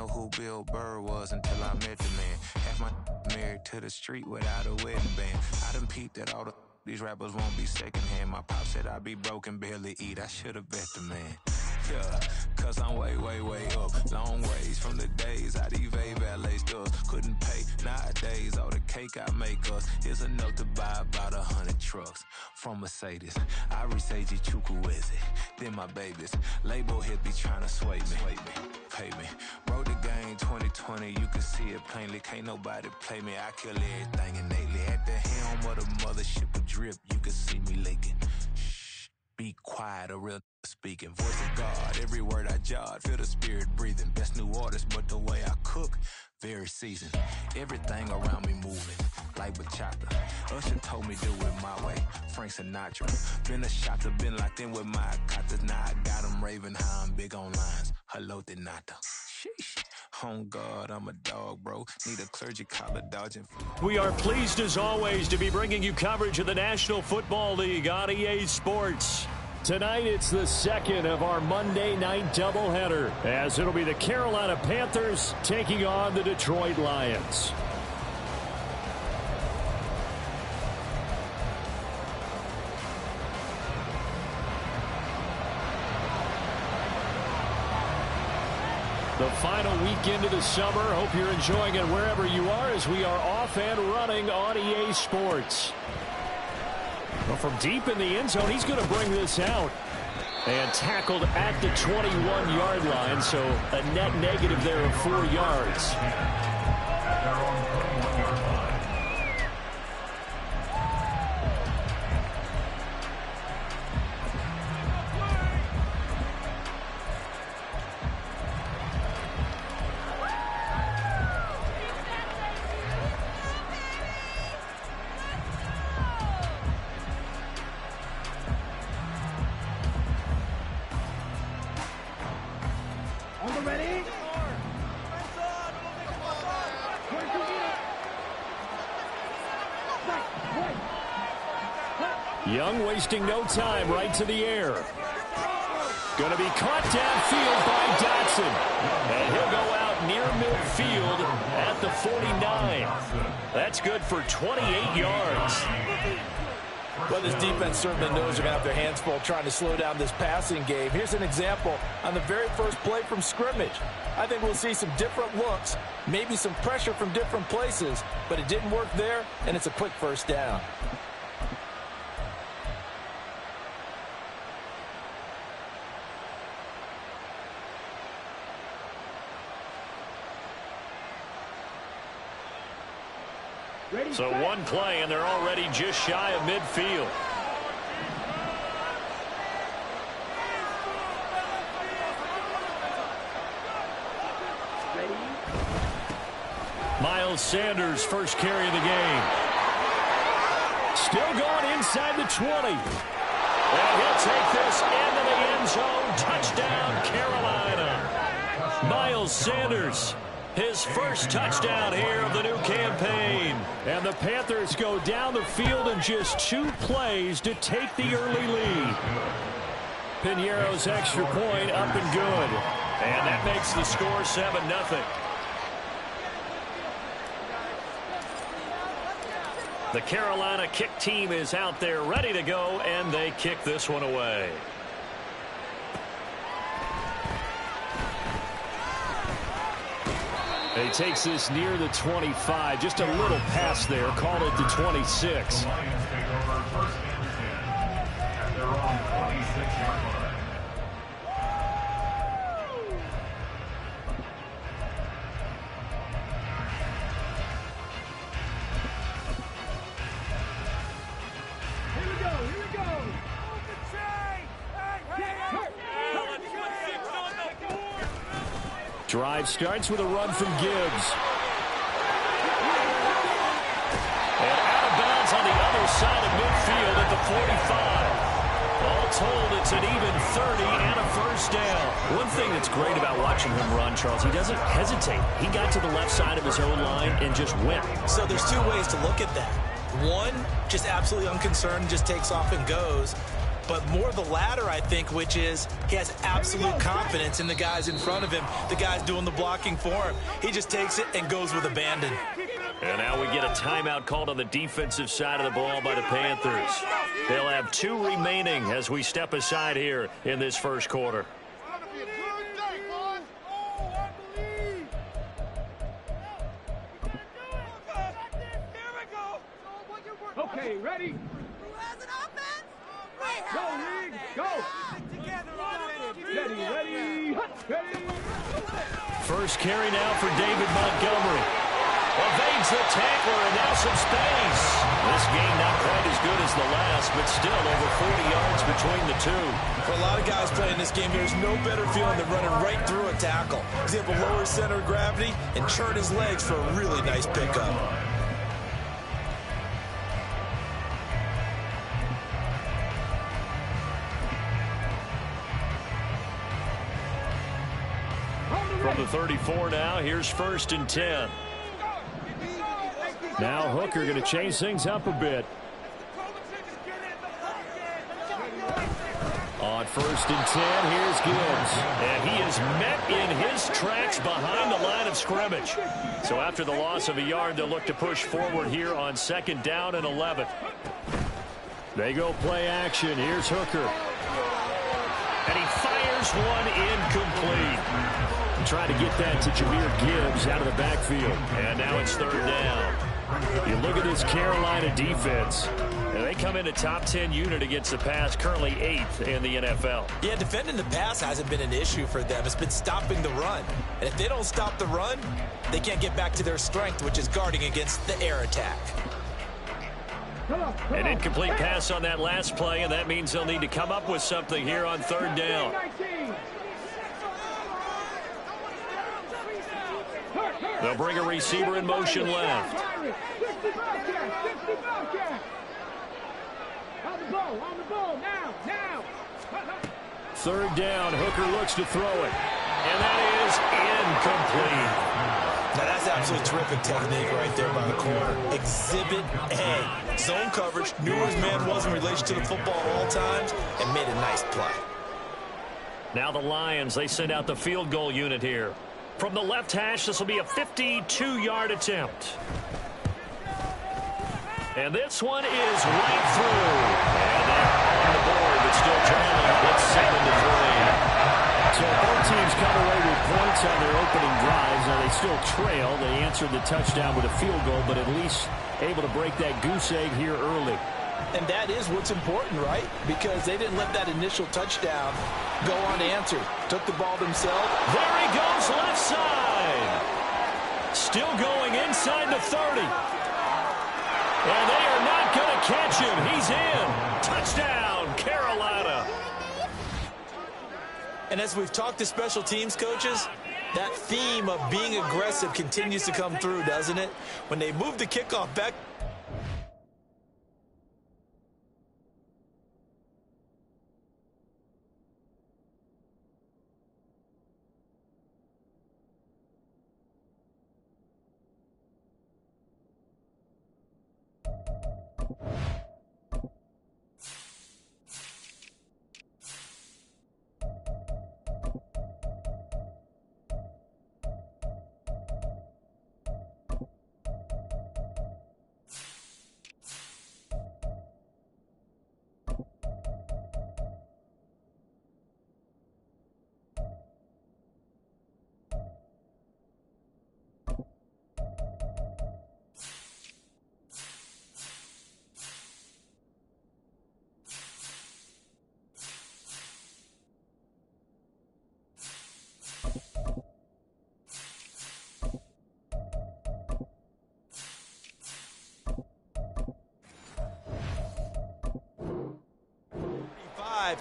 know who Bill Burr was until I met the man. Half my married to the street without a wedding band. I done peeped at all these rappers won't be secondhand. My pop said I'd be broken, barely eat. I should've bet the man. Yeah, cause I'm way, way, way up. Long ways from the days I these valet stores couldn't pay. Nowadays, all the cake I make us is enough to buy about 100 trucks from Mercedes. I resage Chukwueze, then my babies. Label hit be trying to sway me, pay me. Wrote the game 2020, you can see it plainly. Can't nobody play me, I kill everything innately. At the helm of the mothership of drip, you can see me leaking. Shh, be quiet, a real speaking. Voice of God, every word I jot, feel the spirit breathing. Best new artist, but the way I cook, very seasoned. Everything around me moving, like bachata. Usher told me do it my way, Frank Sinatra. Been a shotter, been locked in with my katas. Now I got them raving how I'm big on lines. Hello, Denata. Sheesh. On God, I'm a dog, bro. Need a clergy collar dodging. We are pleased as always to be bringing you coverage of the National Football League on EA Sports. Tonight, it's the second of our Monday night doubleheader, as it'll be the Carolina Panthers taking on the Detroit Lions. The final weekend of the summer. Hope you're enjoying it wherever you are, as we are off and running on EA Sports. Well, from deep in the end zone, he's going to bring this out. And tackled at the 21-yard line, so a net negative there of 4 yards. Young wasting no time, right to the air. Going to be caught downfield by Dotson. And he'll go out near midfield at the 49. That's good for 28 yards. Well, this defense certainly knows they're going to have their hands full trying to slow down this passing game. Here's an example on the very first play from scrimmage. I think we'll see some different looks, maybe some pressure from different places, but it didn't work there, and it's a quick first down. So one play, and they're already just shy of midfield. Miles Sanders, first carry of the game. Still going inside the 20. And he'll take this into the end zone. Touchdown, Carolina. Miles Sanders, his first touchdown here of the new campaign. And the Panthers go down the field in just 2 plays to take the early lead. Piñeiro's extra point up and good. And that makes the score 7-0. The Carolina kick team is out there ready to go, and they kick this one away. He takes this near the 25. Just a little pass there. Call it the 26. Drive starts with a run from Gibbs. And out of bounds on the other side of midfield at the 45. All told, it's an even 30 and a first down. One thing that's great about watching him run, Charles, he doesn't hesitate. He got to the left side of his own line and just went. So there's 2 ways to look at that. One, just absolutely unconcerned, just takes off and goes. but more the latter, I think, which is he has absolute confidence in the guys in front of him, the guys doing the blocking for him. He just takes it and goes with abandon. And now we get a timeout called on the defensive side of the ball by the Panthers. They'll have 2 remaining as we step aside here in this first quarter. Okay, ready? Who has an offense? Go, League, go! Ready. First carry now for David Montgomery. Evades the tackler and now some space. This game not quite as good as the last, but still over 40 yards between the two. For a lot of guys playing this game, there's no better feeling than running right through a tackle. He's able to lower his center of gravity and churn his legs for a really nice pickup. From the 34 now, here's 1st and 10. Now Hooker going to change things up a bit. On 1st and 10, here's Gibbs. And he is met in his tracks behind the line of scrimmage. So after the loss of a yard, they'll look to push forward here on 2nd down and 11. They go play action. Here's Hooker. And he fires one incomplete. Trying to get that to Jahmyr Gibbs out of the backfield. And now it's 3rd down. You look at this Carolina defense. And they come in a top 10 unit against the pass, currently 8th in the NFL. Yeah, defending the pass hasn't been an issue for them. It's been stopping the run. And if they don't stop the run, they can't get back to their strength, which is guarding against the air attack. An incomplete pass on that last play, and that means they'll need to come up with something here on 3rd down. They'll bring a receiver in motion left. On the ball, now. 3rd down, Hooker looks to throw it. And that is incomplete. Now that's absolutely terrific technique right there by the corner. Exhibit A. Zone coverage, knew where his man was in relation to the football at all times, and made a nice play. Now the Lions, they send out the field goal unit here. From the left hash, this will be a 52-yard attempt. And this one is right through. And they're on the board, but still trailing. It's 7-3. So both teams come away with points on their opening drives. Now they still trail. They answered the touchdown with a field goal, but at least able to break that goose egg here early. And that is what's important, right? Because they didn't let that initial touchdown go unanswered. Took the ball themselves. There he goes, left side. Still going inside the 30. And they are not going to catch him. He's in. Touchdown, Carolina. And as we've talked to special teams coaches, that theme of being aggressive continues to come through, doesn't it? When they move the kickoff back.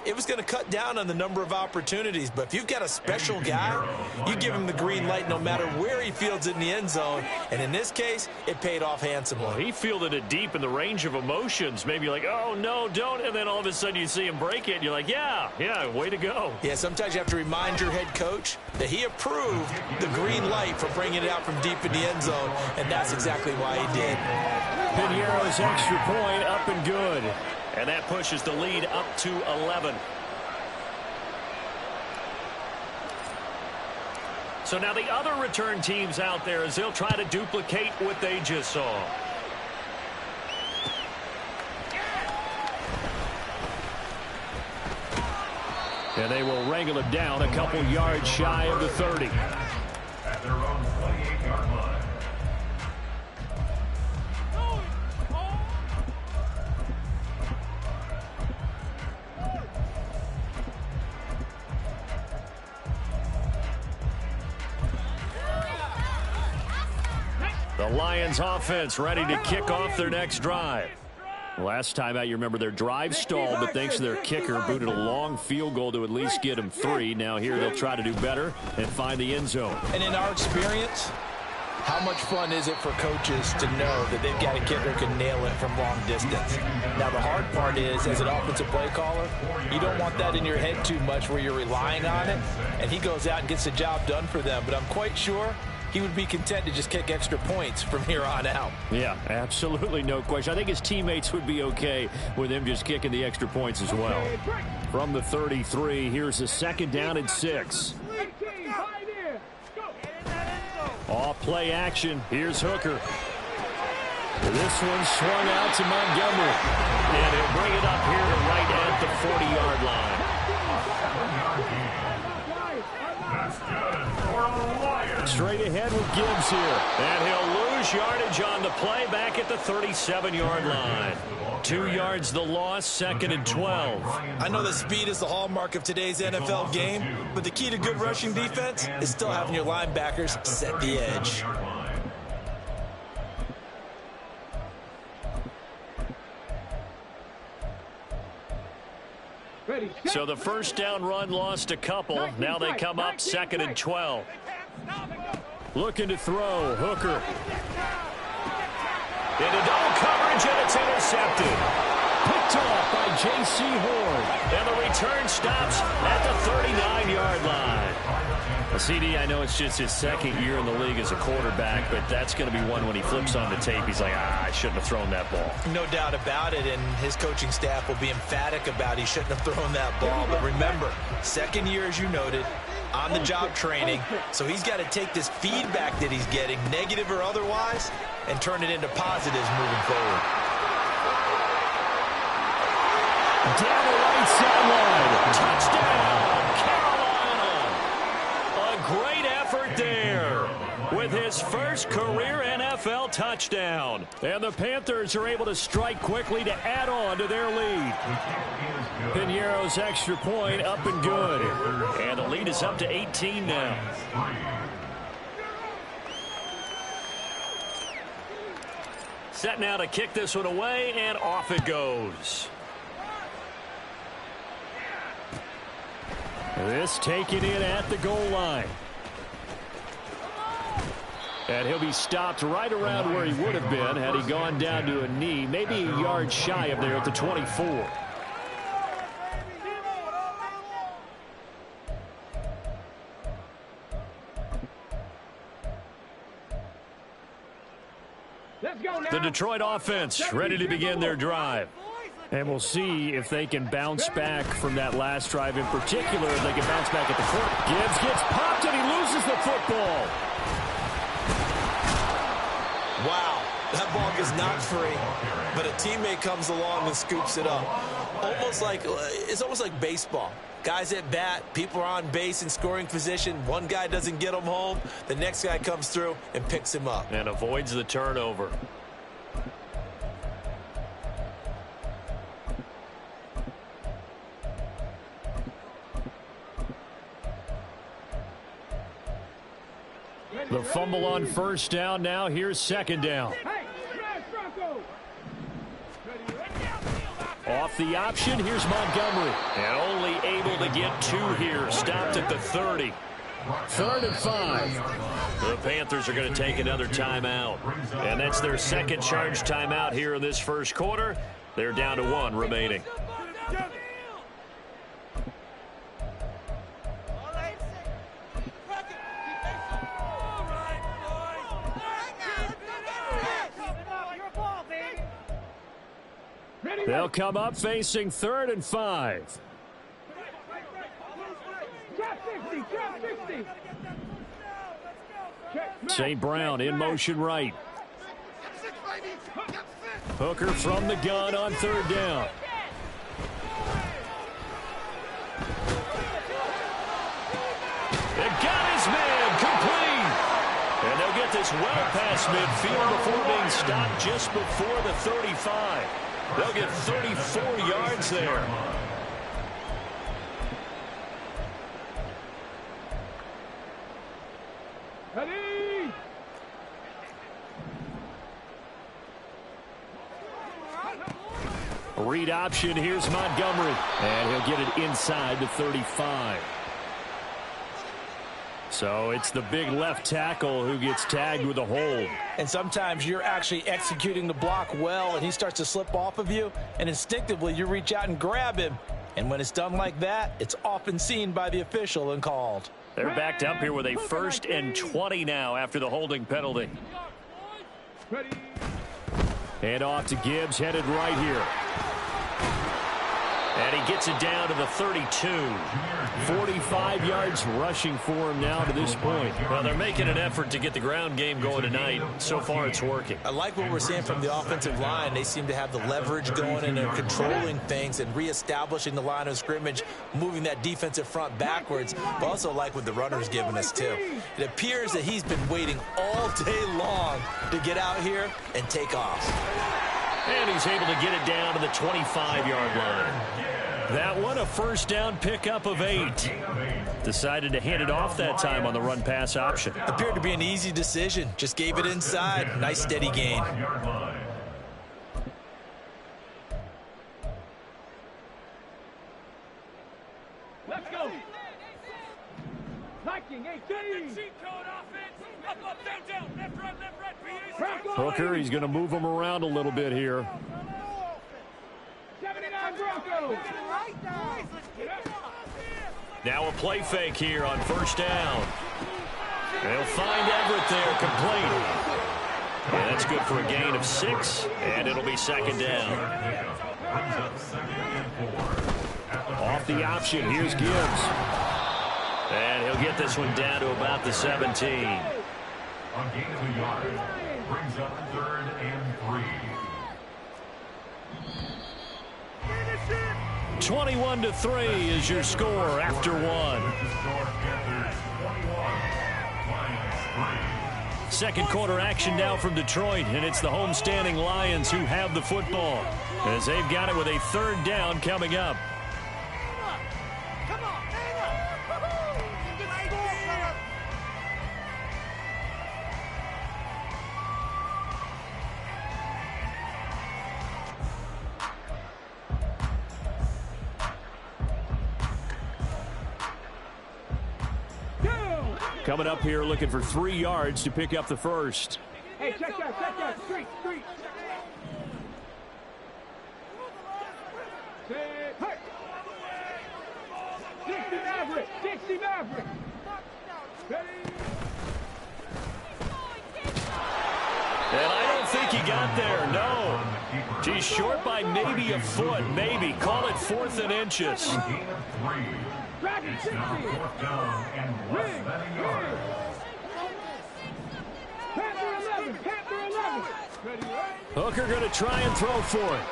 It was going to cut down on the number of opportunities, but if you've got a special guy, you give him the green light no matter where he fields it in the end zone, and in this case, it paid off handsomely. Well, he fielded it deep in the range of emotions. Maybe like, oh, no, don't, and then all of a sudden you see him break it, and you're like, yeah, way to go. Yeah, sometimes you have to remind your head coach that he approved the green light for bringing it out from deep in the end zone, and that's exactly why he did. Pinheiro's extra point up and good. And that pushes the lead up to 11. So now the other return teams out there as they'll try to duplicate what they just saw. And they will wrangle it down a couple yards shy of the 30. At their own 28-yard line. The Lions offense ready to kick off their next drive. Last time out, you remember their drive stalled, but thanks to their kicker, booted a long field goal to at least get them 3. Now here they'll try to do better and find the end zone. And in our experience, how much fun is it for coaches to know that they've got a kicker who can nail it from long distance? Now, the hard part is, as an offensive play caller, you don't want that in your head too much where you're relying on it, and he goes out and gets the job done for them. But I'm quite sure he would be content to just kick extra points from here on out. Yeah, absolutely no question. I think his teammates would be okay with him just kicking the extra points as well. From the 33, here's a 2nd down and 6. Off play action. Here's Hooker. This one swung out to Montgomery. And he'll bring it up here to right at the 40-yard line. Straight ahead with Gibbs here. And he'll lose yardage on the play back at the 37-yard line. 2 yards the loss, 2nd and 12. I know that speed is the hallmark of today's NFL game, but the key to good rushing defense is still having your linebackers set the edge. So the first down run lost a couple. Now they come up 2nd and 12. Looking to throw. Hooker. Into double coverage, and it's intercepted. Picked off by J.C. Horn. And the return stops at the 39-yard line. CD, I know it's just his 2nd year in the league as a quarterback, but that's going to be one when he flips on the tape. He's like, I shouldn't have thrown that ball. No doubt about it, and his coaching staff will be emphatic about he shouldn't have thrown that ball. But remember, 2nd year, as you noted, on-the-job training, so he's got to take this feedback that he's getting, negative or otherwise, and turn it into positives moving forward. Down the right sideline. Touchdown, Carolina. A great effort there with his first career NFL touchdown. And the Panthers are able to strike quickly to add on to their lead. Piñeiro's extra point up and good. And the lead is up to 18 now. Set now to kick this one away, and off it goes. This taken in at the goal line. And he'll be stopped right around where he would have been had he gone down to a knee, maybe a yard shy of there at the 24. The Detroit offense ready to begin their drive. And we'll see if they can bounce back from that last drive in particular. If they can bounce back at the court. Gibbs gets popped and he loses the football. Wow, that ball is not free, but a teammate comes along and scoops it up. It's almost like baseball. Guys at bat, people are on base in scoring position. One guy doesn't get him home. The next guy comes through and picks him up. And avoids the turnover. The fumble on first down. Now here's 2nd down. Off the option, here's Montgomery. And only able to get 2 here. Stopped at the 30. 3rd and 5. The Panthers are going to take another timeout. And that's their 2nd charge timeout here in this first quarter. They're down to 1 remaining. They'll come up facing 3rd and 5. St. Brown in motion right. Hooker from the gun on 3rd down. They got his man complete. And they'll get this well past midfield before being stopped just before the 35. They'll get 34 yards there. Ready? Read option. Here's Montgomery. And he'll get it inside the 35. So it's the big left tackle who gets tagged with a hold. And sometimes you're actually executing the block well, and he starts to slip off of you, and instinctively you reach out and grab him. And when it's done like that, it's often seen by the official and called. They're backed up here with a 1st and 20 now after the holding penalty. Ready? And off to Gibbs, headed right here. And he gets it down to the 32. 45 yards rushing for him now to this point. Well, they're making an effort to get the ground game going tonight. So far, it's working. I like what we're seeing from the offensive line. They seem to have the leverage going and they're controlling things and reestablishing the line of scrimmage, moving that defensive front backwards. But also like what the runner's giving us, too. It appears that he's been waiting all day long to get out here and take off. And he's able to get it down to the 25-yard line. That one, a 1st down pickup of 8. Decided to hand it off that time on the run-pass option. Appeared to be an easy decision. Just gave it inside. Nice steady gain. Let's go. Viking 18. Hooker, he's going to move him around a little bit here. 79 Broncos. Now a play fake here on 1st down. They'll find Everett there, complete. And that's good for a gain of 6, and it'll be 2nd down. Off the option, here's Gibbs. And he'll get this one down to about the 17. A gain of a yard brings up 3rd and 3. 21-3 is your score after 1. Second quarter action now from Detroit, and it's the homestanding Lions who have the football as they've got it with a 3rd down coming up. Coming up here looking for 3 yards to pick up the 1st. Hey, check that. Street. Hey. Dixie Maverick. Ready? And I don't think he got there, no. He's short by maybe a foot, maybe. Call it 4th and inches. It's now 4th down and less than a yard. Panther 11. Hooker going to try and throw for it.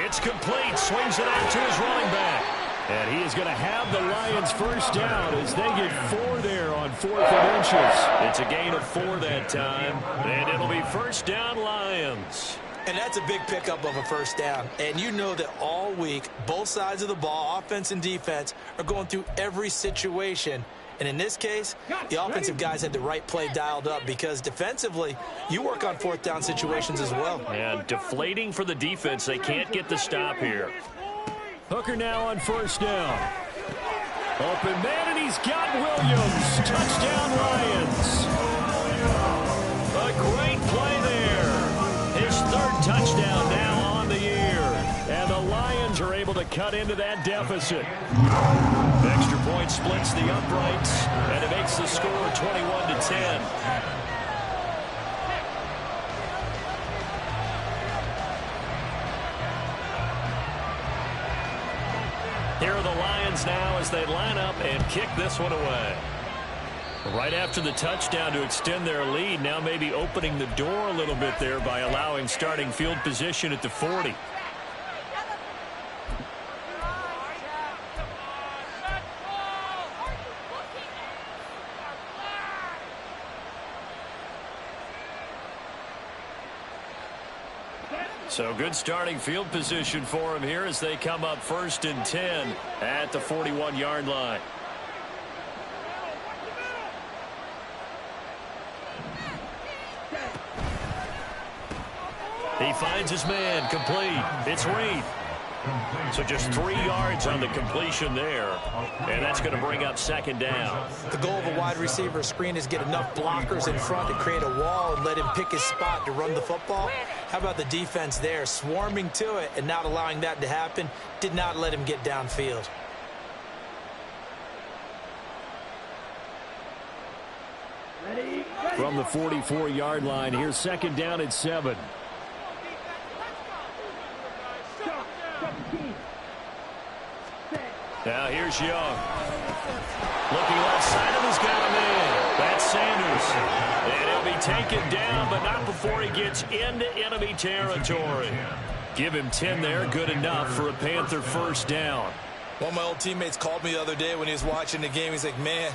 It's complete. Swings it out to his running back. And he is going to have the Lions 1st down as they get 4 there on 4th and inches. It's a gain of 4 that time. And it'll be 1st down Lions. And that's a big pickup of a 1st down. And you know that all week, both sides of the ball, offense and defense, are going through every situation. And in this case, the offensive guys had the right play dialed up because defensively, you work on 4th down situations as well. And deflating for the defense. They can't get the stop here. Hooker now on 1st down. Open man, and he's got Williams. Touchdown Lions. A great play there. His 3rd touchdown now on the year. And the Lions are able to cut into that deficit. Extra point splits the uprights, and it makes the score 21-10. Lions now as they line up and kick this one away. Right after the touchdown to extend their lead, now maybe opening the door a little bit there by allowing starting field position at the 40. So good starting field position for him here as they come up 1st and 10 at the 41-yard line. He finds his man, complete. It's Reed. So just 3 yards on the completion there, and that's going to bring up 2nd down. The goal of a wide receiver screen is get enough blockers in front to create a wall and let him pick his spot to run the football. How about the defense there, swarming to it and not allowing that to happen? Did not let him get downfield. From the 44-yard line, here's 2nd down at 7. Now here's Young. Looking left side of his got a man. That's Sanders. And he'll be taken down, but not before he gets into enemy territory. Give him 10 there. Good enough for a Panther 1st down. One of my old teammates called me the other day when he was watching the game. He's like, man,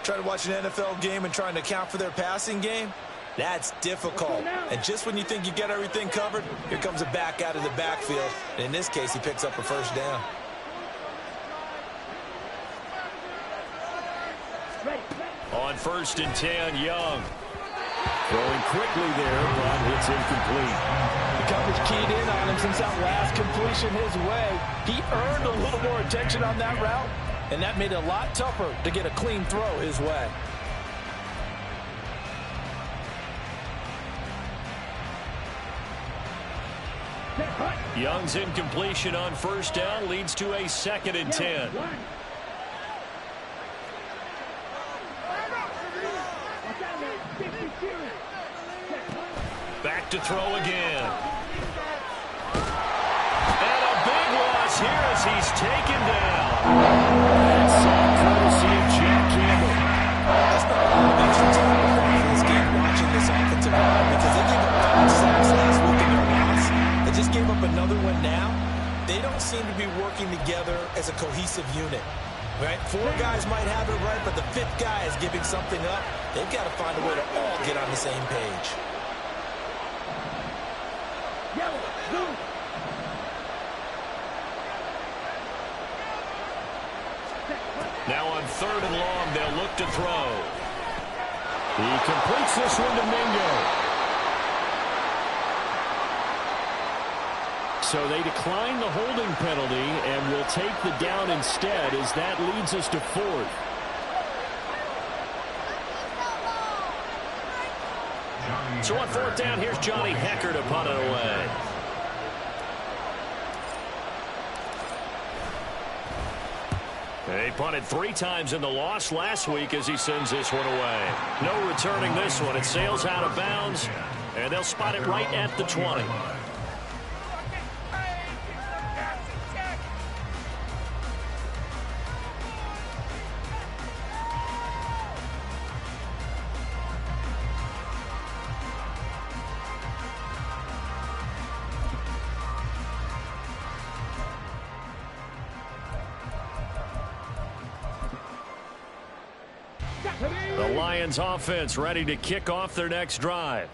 trying to watch an NFL game and trying to account for their passing game? That's difficult. And just when you think you get everything covered, here comes a back out of the backfield. And in this case, he picks up a 1st down. On 1st and 10, Young. Throwing quickly there, but it's incomplete. The coverage keyed in on him since that last completion his way. He earned a little more attention on that route, and that made it a lot tougher to get a clean throw his way. Young's incompletion on 1st down leads to a 2nd and 10. Back to throw again. And a big loss here as he's taken down. That's courtesy of Jack Campbell. That's not a lot of extra time for this game watching this offensive line because they gave up 5 sacks last week in their loss. They just gave up another one now. They don't seem to be working together as a cohesive unit. Right? 4 guys might have it right, but the 5th guy is giving something up. They've got to find a way to all get on the same page. Now on 3rd and long, they'll look to throw. He completes this one to Mingo. So they decline the holding penalty and will take the down instead as that leads us to 4th. So on 4th down, here's Johnny Hecker to punt it away. He punted 3 times in the loss last week as he sends this one away. No returning this one. It sails out of bounds, and they'll spot it right at the 20. The Lions offense ready to kick off their next drive.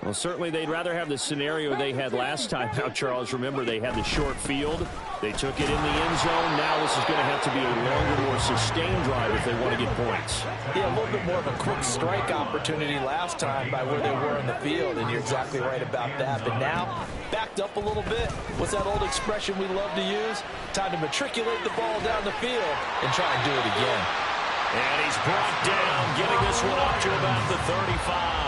Well, certainly they'd rather have the scenario they had last time out, Charles. Remember, they had the short field. They took it in the end zone. Now this is going to have to be a longer, more sustained drive if they want to get points. Yeah, a little bit more of a quick strike opportunity last time by where they were in the field, and you're exactly right about that. But now, backed up a little bit. What's that old expression we love to use? Time to matriculate the ball down the field and try and do it again. And he's brought down, getting this one up to about the 35.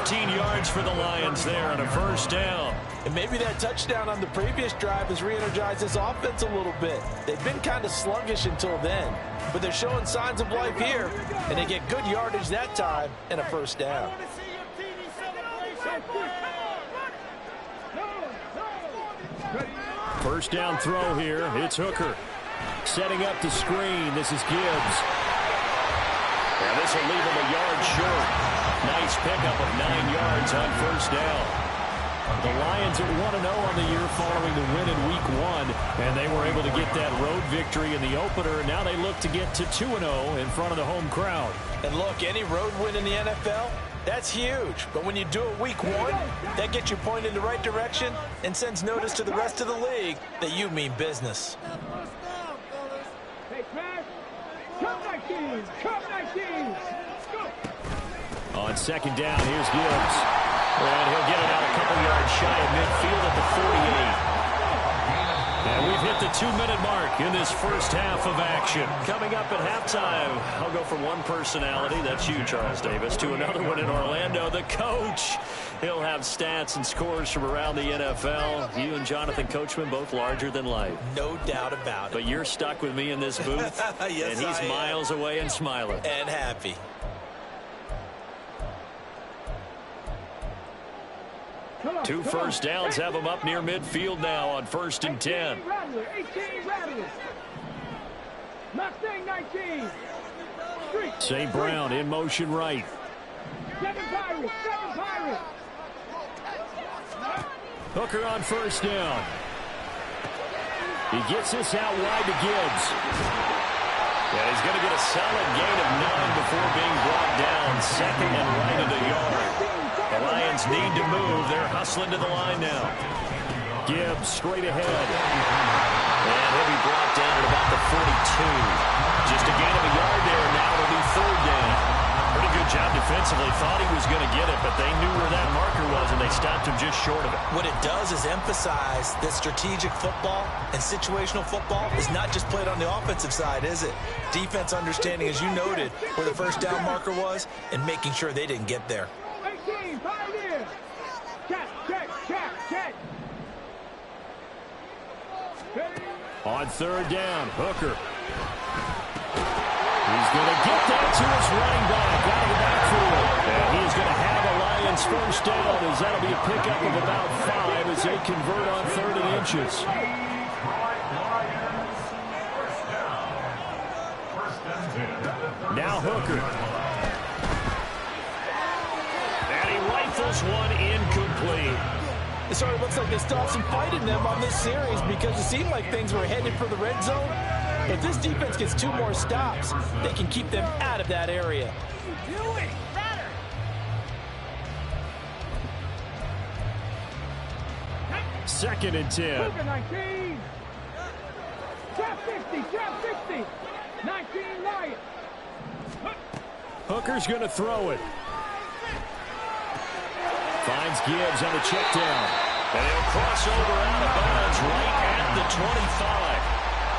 15 yards for the Lions there on a 1st down. And maybe that touchdown on the previous drive has re-energized this offense a little bit. They've been kind of sluggish until then, but they're showing signs of life here, and they get good yardage that time and a 1st down. First down throw here. It's Hooker. Setting up the screen. This is Gibbs. And this will leave him a yard short. Nice pickup of 9 yards on first down. The Lions are 1-0 on the year following the win in Week 1, and they were able to get that road victory in the opener. Now they look to get to 2-0 in front of the home crowd. And look, any road win in the NFL, that's huge. But when you do it Week 1, that gets you pointed in the right direction and sends notice to the rest of the league that you mean business. Hey, Smash. Come 19. Come 19. Go. On second down, here's Gibbs. And he'll get it out a couple yards shy of midfield at the 48. And we've hit the 2-minute mark in this first half of action. Coming up at halftime, I'll go from one personality, that's you, Charles Davis, to another one in Orlando, the coach. He'll have stats and scores from around the NFL. You and Jonathan Coachman, both larger than life. No doubt about it. But you're stuck with me in this booth, yes, and he's miles away and smiling. And happy. Two first downs have him up near midfield now on 1st and 10. 18 Rattlers. Mustang 19. Street. St. Brown in motion right. 7 Pirates. 7 Pirates. Hooker on first down. He gets this out wide to Gibbs. And he's going to get a solid gain of 9 before being brought down. Second and right at a yard. The Lions need to move. They're hustling to the line now. Gibbs straight ahead. And he'll be brought down at about the 42. Just a gain of a yard there. Now it'll be 3rd down. Pretty good job defensively. Thought he was going to get it, but they knew where that marker was, and they stopped him just short of it. What it does is emphasize that strategic football and situational football is not just played on the offensive side, is it? Defense understanding, as you noted, where the first down marker was and making sure they didn't get there. 18 Pioneers. Check, check, check, check. On 3rd down, Hooker. He's going to get that to his running back out of the backfield. And he's going to have a Lions first down, as that'll be a pickup of about 5 as they convert on 3rd and inches. Now Hooker. And he rifles one incomplete. It sort of looks like they stopped some fight in them on this series because it seemed like things were headed for the red zone. But if this defense gets 2 more stops, they can keep them out of that area. Second and 10. Hooker 19. Trap 60, trap 60. 19 Lions. Hooker's going to throw it. Finds Gibbs on the check down. And he'll cross over out of bounds right at the 25.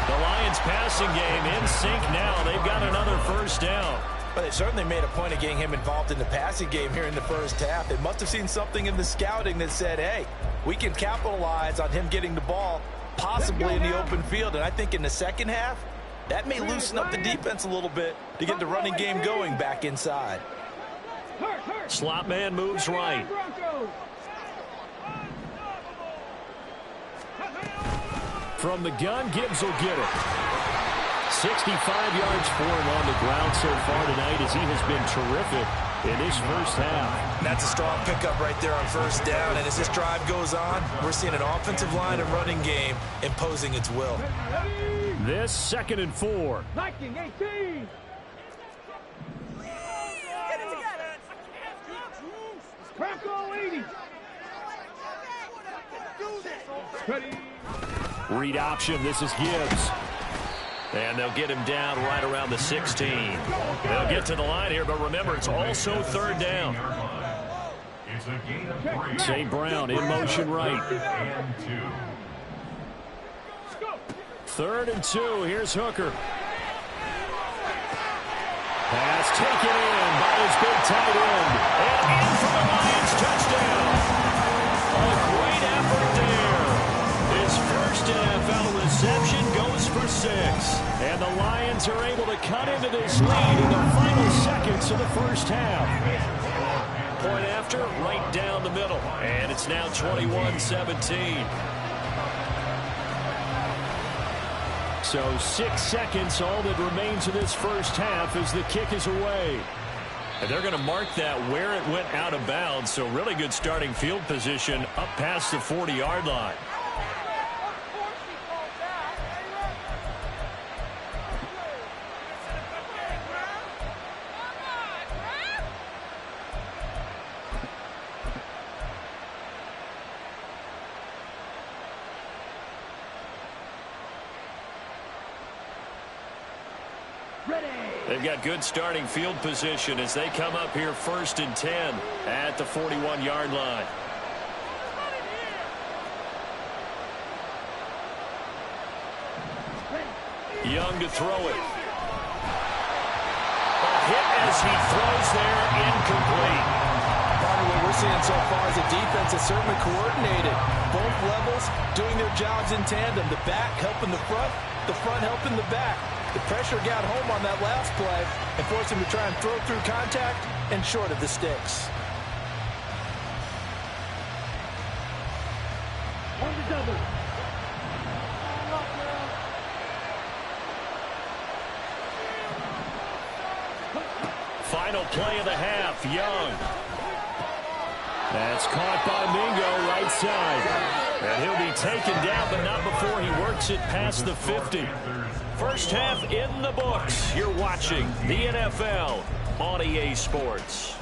The Lions passing game in sync now. They've got another first down. But they certainly made a point of getting him involved in the passing game here in the first half. They must have seen something in the scouting that said, hey, we can capitalize on him getting the ball, possibly in the open field. And I think in the second half, that may loosen up the defense a little bit to get the running game going back inside. Slot man moves right. From the gun, Gibbs will get it. 65 yards for him on the ground so far tonight as he has been terrific in this first half. That's a strong pickup right there on first down. And as this drive goes on, we're seeing an offensive line and running game imposing its will. This 2nd and 4. Viking 18. Bronco 80. Ready. Read option. This is Gibbs. And they'll get him down right around the 16. They'll get to the line here, but remember, it's also 3rd down. St. Brown in motion right. 3rd and 2. Here's Hooker. Pass taken in by his big tight end. And in for the Lions touchdown. A great effort there. His first NFL reception goes for 6. And the Lions are able to cut into this lead in the final seconds of the first half. Point after, right down the middle. And it's now 21-17. So 6 seconds, all that remains of this first half as the kick is away. And they're going to mark that where it went out of bounds. So really good starting field position up past the 40-yard line. They've got good starting field position as they come up here 1st and 10 at the 41-yard line. Young to throw it. A hit as he throws there, incomplete. What we're seeing so far is a defense that's certainly coordinated. Both levels doing their jobs in tandem. The back helping the front helping the back. The pressure got home on that last play and forced him to try and throw through contact and short of the sticks. On the double. Final play of the half, Young. That's caught by Mingo, right side. And he'll be taken down, but not before he works it past the 50. First half in the books. You're watching the NFL on EA Sports.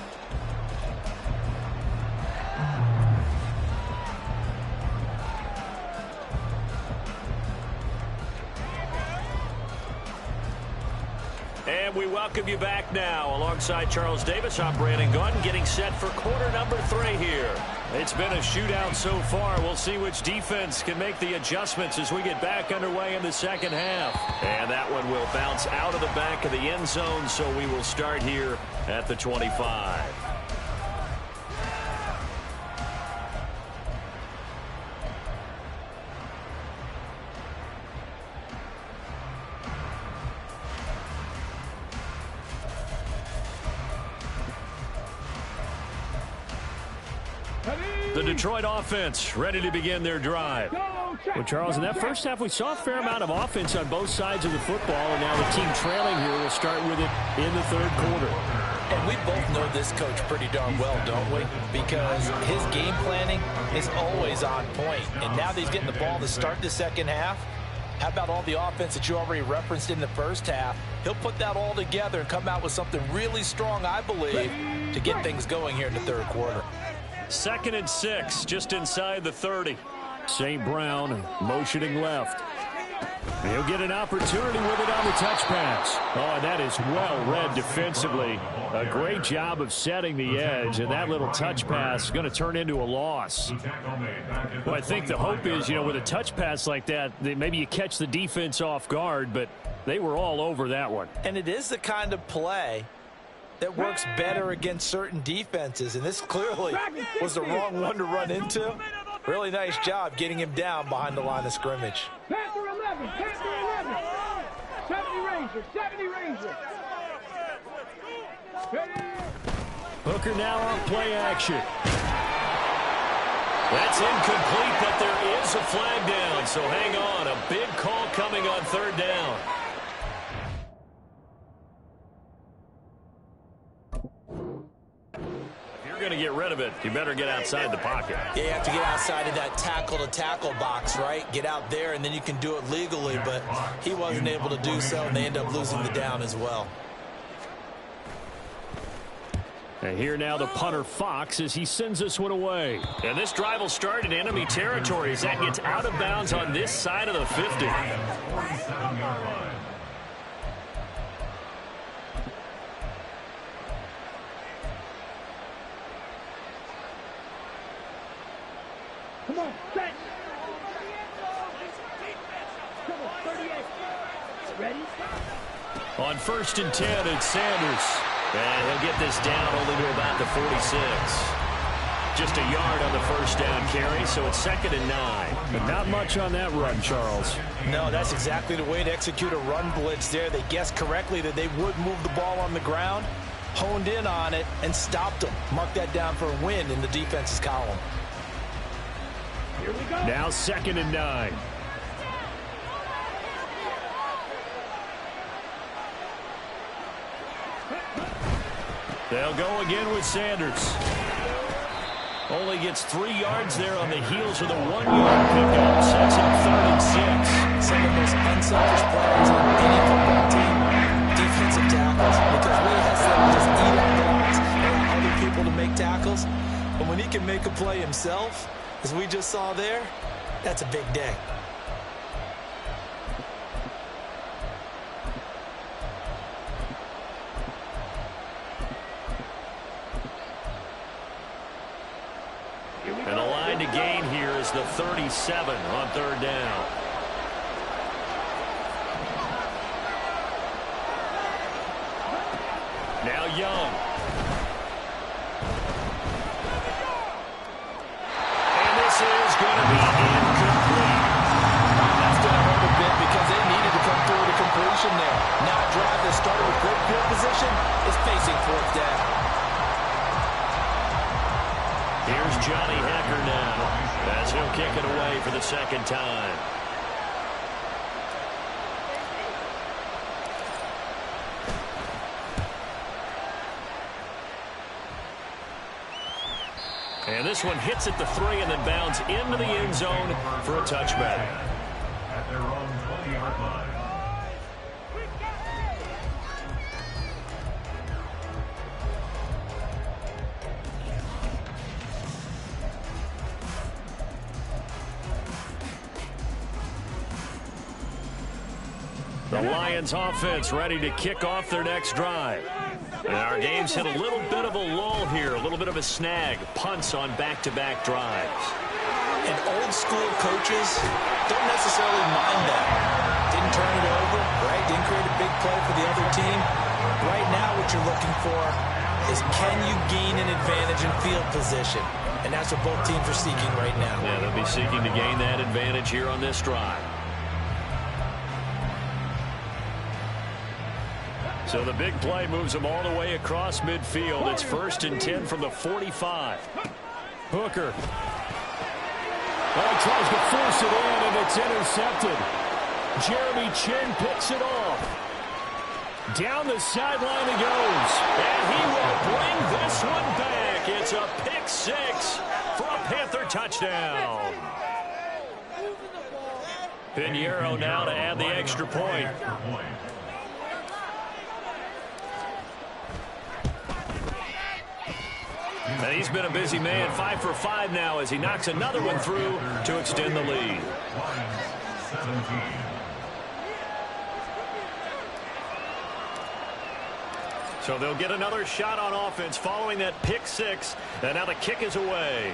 And we welcome you back now. Alongside Charles Davis, I'm Brandon Gordon, getting set for quarter number 3 here. It's been a shootout so far. We'll see which defense can make the adjustments as we get back underway in the second half. And that one will bounce out of the back of the end zone, so we will start here at the 25. The Detroit offense ready to begin their drive. Well, Charles, in that first half, we saw a fair amount of offense on both sides of the football, and now the team trailing here will start with it in the third quarter. And we both know this coach pretty darn well, don't we? Because his game planning is always on point. And now that he's getting the ball to start the second half, how about all the offense that you already referenced in the first half? He'll put that all together and come out with something really strong, I believe, to get things going here in the third quarter. 2nd and 6, just inside the 30. St. Brown motioning left. He'll get an opportunity with it on the touch pass. Oh, and that is well read defensively. A great job of setting the edge, and that little touch pass is going to turn into a loss. Well, I think the hope is, with a touch pass like that, maybe you catch the defense off guard, but they were all over that one. And it is the kind of play that works better against certain defenses, and this clearly was the wrong one to run into. Really nice job getting him down behind the line of scrimmage. Panther 11, Panther 11. 70 Rangers. Hooker now on play action. That's incomplete, but there is a flag down, so hang on. A big call coming on 3rd down. Going to get rid of it, you better get outside the pocket. Yeah, you have to get outside of that tackle-to-tackle box, right? Get out there, and then you can do it legally, but he wasn't able to do so, and they end up losing the down as well. And here now the punter Fox as he sends this one away. And this drive will start in enemy territory as that gets out of bounds on this side of the 50. Come on, set. Come on, 38. Ready? On 1st and 10, it's Sanders. And he'll get this down only to about the 46. Just a yard on the first down carry, so it's 2nd and 9. But not much on that run, Charles. No, that's exactly the way to execute a run blitz there. They guessed correctly that they would move the ball on the ground, honed in on it, and stopped them. Mark that down for a win in the defense's column. Here we go. Now 2nd and 9. They'll go again with Sanders. Only gets 3 yards there on the heels of the 1-yard pickup. Sets up 3rd and 6. Some of the most unselfish players on any football team, defensive tackles, because Lee has them just eat up blocks and allow other people to make tackles. But when he can make a play himself, as we just saw there, that's a big day. And the line to gain here is the 37 on 3rd down. Now Young. And this is going to be incomplete. That's going to hurt a bit because they needed to come through with a completion there. Now a drive that started with great field position is facing 4th down. Here's Johnny Hacker now as he'll kick it away for the 2nd time. And this one hits at the 3 and then bounds into the end zone for a touchback. At their own 20-yard line. The Lions offense ready to kick off their next drive. And our game's hit a little bit of a lull here, a little bit of a snag. Punts on back-to-back drives. And old school coaches don't necessarily mind that. Didn't turn it over, right? Didn't create a big play for the other team. Right now what you're looking for is can you gain an advantage in field position? And that's what both teams are seeking right now. Yeah, they'll be seeking to gain that advantage here on this drive. So the big play moves them all the way across midfield. It's 1st and 10 from the 45. Hooker. Oh, he tries to force it in, and it's intercepted. Jeremy Chin picks it off. Down the sideline he goes. And he will bring this one back. It's a pick 6 for a Panther touchdown. Pinheiro now to add the extra point. And he's been a busy man, 5 for 5 now as he knocks another one through to extend the lead. So they'll get another shot on offense following that pick 6. And now the kick is away.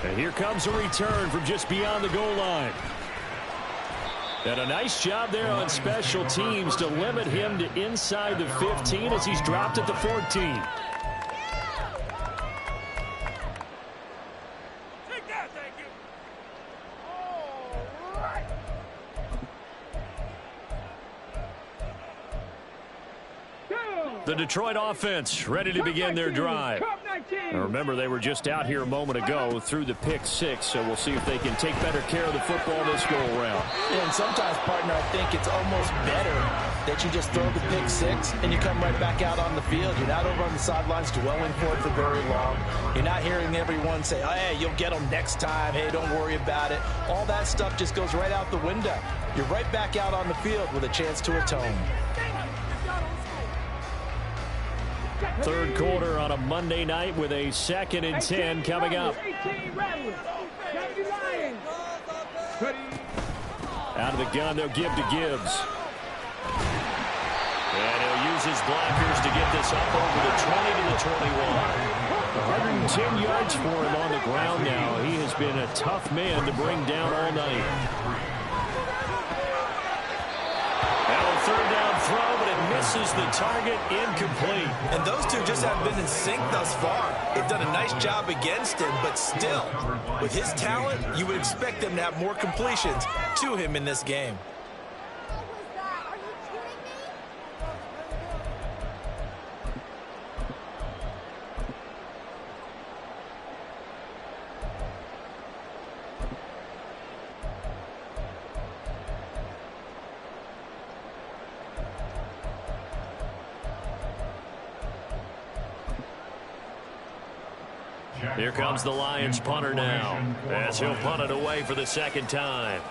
And here comes a return from just beyond the goal line. And a nice job there on special teams to limit him to inside the 15 as he's dropped at the 14. Take that, thank you. The Detroit offense ready to begin their drive. Now remember, they were just out here a moment ago through the pick 6, so we'll see if they can take better care of the football this go-around. Yeah, and sometimes, partner, I think it's almost better that you just throw the pick 6 and you come right back out on the field. You're not over on the sidelines dwelling for it for very long. You're not hearing everyone say, oh, hey, you'll get them next time. Hey, don't worry about it. All that stuff just goes right out the window. You're right back out on the field with a chance to atone. 3rd quarter on a Monday night with a 2nd and 10 coming up. Out of the gun, they'll give to Gibbs. And he'll use his blockers to get this up over the 20 to the 21. 110 yards for him on the ground now. He has been a tough man to bring down all night. Now a 3rd down throw, but it misses the target, incomplete. And those two just haven't been in sync thus far. They've done a nice job against him, but still, with his talent, you would expect them to have more completions to him in this game. Here comes the Lions punter now, as he'll punt it away for the second time.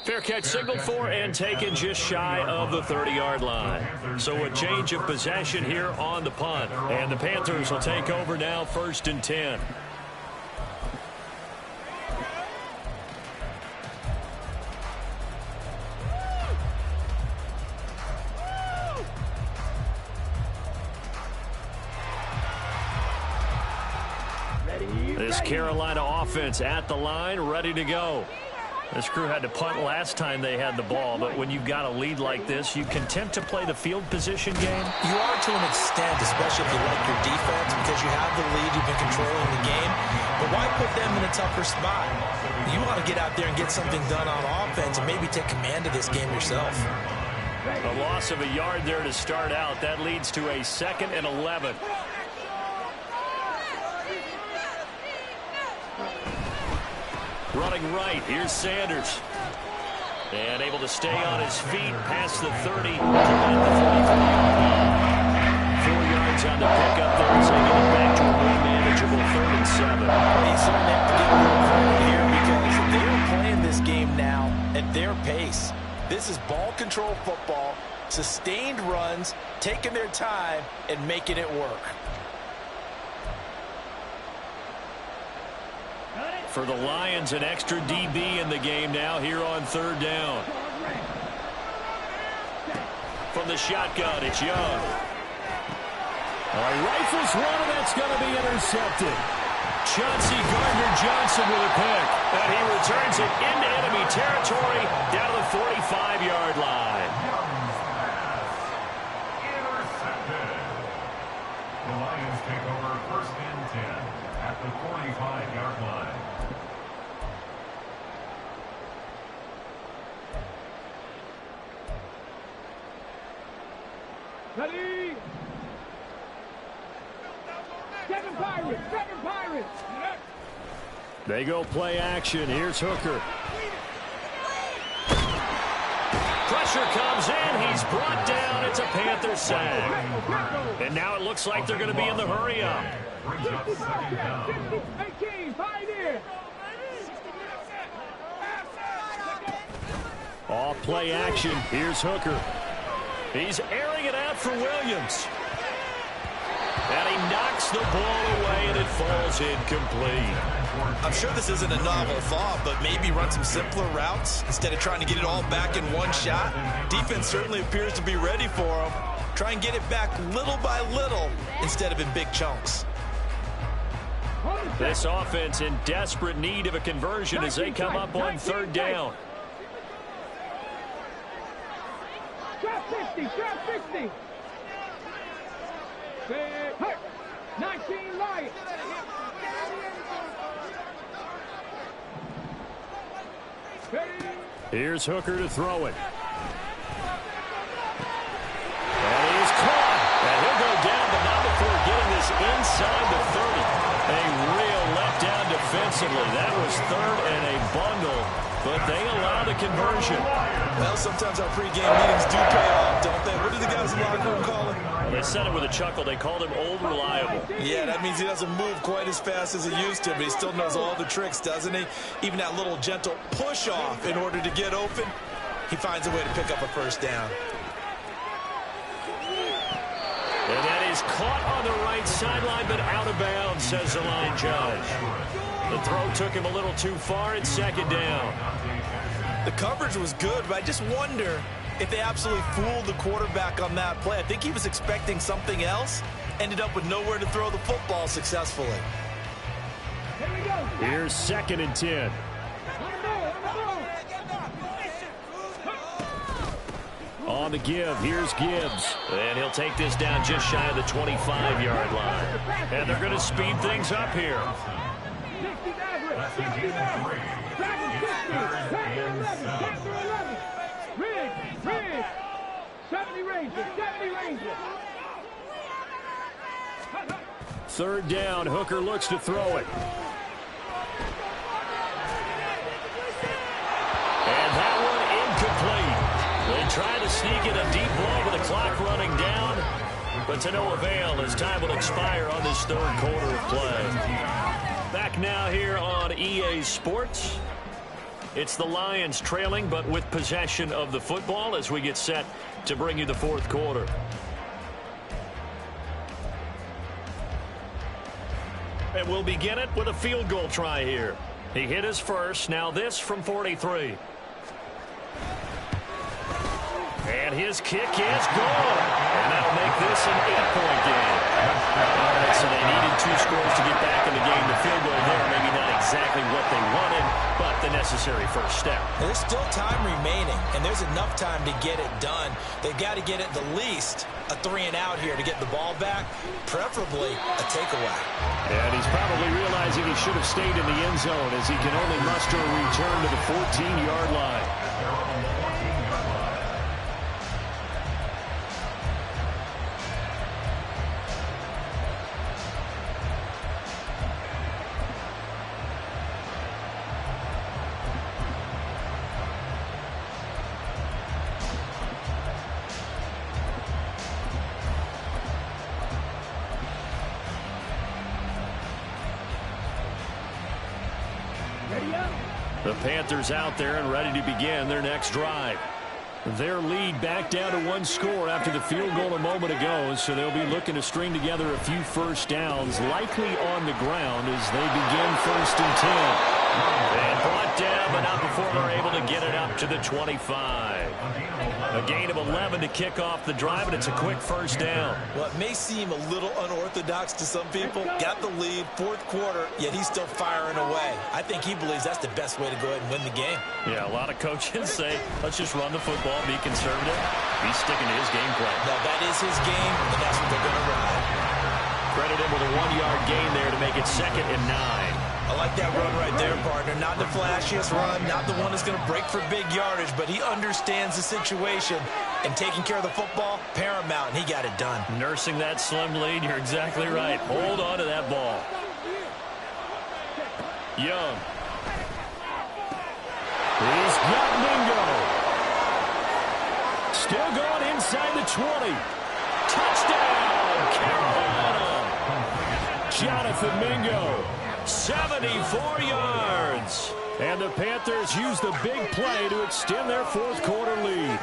Fair catch signaled for and taken just shy of the 30-yard line. So a change of possession here on the punt. And the Panthers will take over now, 1st and 10. This Carolina offense at the line, ready to go. This crew had to punt last time they had the ball, but when you've got a lead like this, you content to play the field position game? You are to an extent, especially if you like your defense, because you have the lead, you've been controlling the game. But why put them in a tougher spot? You want to get out there and get something done on offense and maybe take command of this game yourself. A loss of a yard there to start out. That leads to a 2nd and 11. Running right, here's Sanders. And able to stay on his feet past the 30. 4 yards on the pickup there as they get it back to a more manageable 3rd and 7. They certainly have to give a little credit here because they're playing this game now at their pace. This is ball control football, sustained runs, taking their time, and making it work. For the Lions, an extra DB in the game now here on 3rd down. From the shotgun, it's Young. Rifles one, and that's going to be intercepted. Chauncey Gardner-Johnson with a pick. And he returns it into enemy territory down to the 45-yard line. Intercepted. The Lions take over 1st and 10 at the 45-yard line. Ready? 7 Pirates! 7 Pirates! They go play action. Here's Hooker. Pressure comes in. He's brought down. It's a Panther sack. And now it looks like they're going to be in the hurry-up. Brings up 2nd down. 18, Pioneer! Off play action. Here's Hooker. He's airing it out for Williams. And he knocks the ball away, and it falls incomplete. I'm sure this isn't a novel thought, but maybe run some simpler routes instead of trying to get it all back in one shot. Defense certainly appears to be ready for him. Try and get it back little by little instead of in big chunks. This offense in desperate need of a conversion as they come up on 3rd down. Trap 60! Trap 60! 19 Lions! Here's Hooker to throw it. And he's caught. And he'll go down, but not before getting this inside the 30. A real letdown defensively. That was 3rd and a bundle, but they allow the conversion. Well, sometimes our pregame meetings do pay off, don't they? What do the guys in the locker room call it? Well, they said it with a chuckle. They called him Old Reliable. Yeah, that means he doesn't move quite as fast as he used to, but he still knows all the tricks, doesn't he? Even that little gentle push-off in order to get open, he finds a way to pick up a 1st down. And that is caught on the right sideline, but out of bounds, says the line judge. The throw took him a little too far. It's 2nd down. The coverage was good, but I just wonder if they absolutely fooled the quarterback on that play. I think he was expecting something else, ended up with nowhere to throw the football successfully. Here's 2nd and 10. On the give, here's Gibbs. And he'll take this down just shy of the 25-yard line. And they're going to speed things up here. 70 Rangers, 70 Rangers. 3rd down, Hooker looks to throw it. And that one incomplete. sneak in a deep ball with the clock running down, but to no avail as time will expire on this third quarter of play. Back now here on EA Sports. It's the Lions trailing, but with possession of the football as we get set to bring you the fourth quarter. And we'll begin it with a field goal try here. He hit his first. Now this from 43. And his kick is good. And that'll make this an 8-point game. All right, so they needed 2 scores to get back in the game. The field goal there, maybe not exactly what they wanted, but the necessary first step. There's still time remaining, and there's enough time to get it done. They've got to get at the least a 3-and-out here to get the ball back, preferably a takeaway. And he's probably realizing he should have stayed in the end zone as he can only muster a return to the 14-yard line. The Panthers out there and ready to begin their next drive. Their lead back down to 1 score after the field goal a moment ago, so they'll be looking to string together a few first downs, likely on the ground as they begin 1st and 10. And brought down, but not before they're able to get it up to the 25. A gain of 11 to kick off the drive, and it's a quick first down. Well, it may seem a little unorthodox to some people. Got the lead, 4th quarter, yet he's still firing away. I think he believes that's the best way to go ahead and win the game. Yeah, a lot of coaches say, let's just run the football, be conservative. He's sticking to his game plan. No, that is his game, and that's what they're going to ride. Credit him with a 1-yard gain there to make it 2nd and 9. I like that run right there, partner. Not the flashiest run, not the one that's going to break for big yardage, but he understands the situation, and taking care of the football, paramount, and he got it done. Nursing that slim lead, you're exactly right. Hold on to that ball. Young. He's got Mingo. Still going inside the 20. Touchdown, Carolina. Jonathan Mingo. 74 yards. And the Panthers use the big play to extend their 4th quarter lead.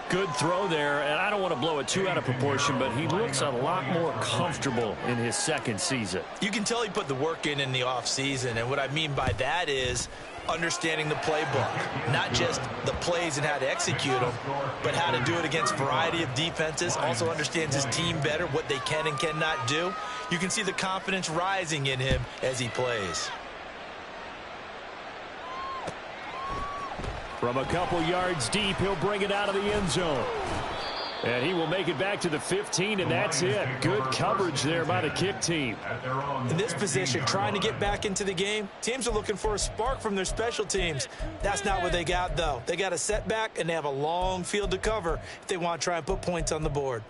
Good throw there, and I don't want to blow it too out of proportion, but he looks a lot more comfortable in his 2nd season. You can tell he put the work in the offseason, and what I mean by that is understanding the playbook. Not just the plays and how to execute them, but how to do it against a variety of defenses. Also understands his team better, what they can and cannot do. You can see the confidence rising in him as he plays. From a couple yards deep, he'll bring it out of the end zone. And he will make it back to the 15, and that's it. Good coverage there by the kick team. In this position, trying to get back into the game, teams are looking for a spark from their special teams. That's not what they got, though. They got a setback, and they have a long field to cover if they want to try and put points on the board.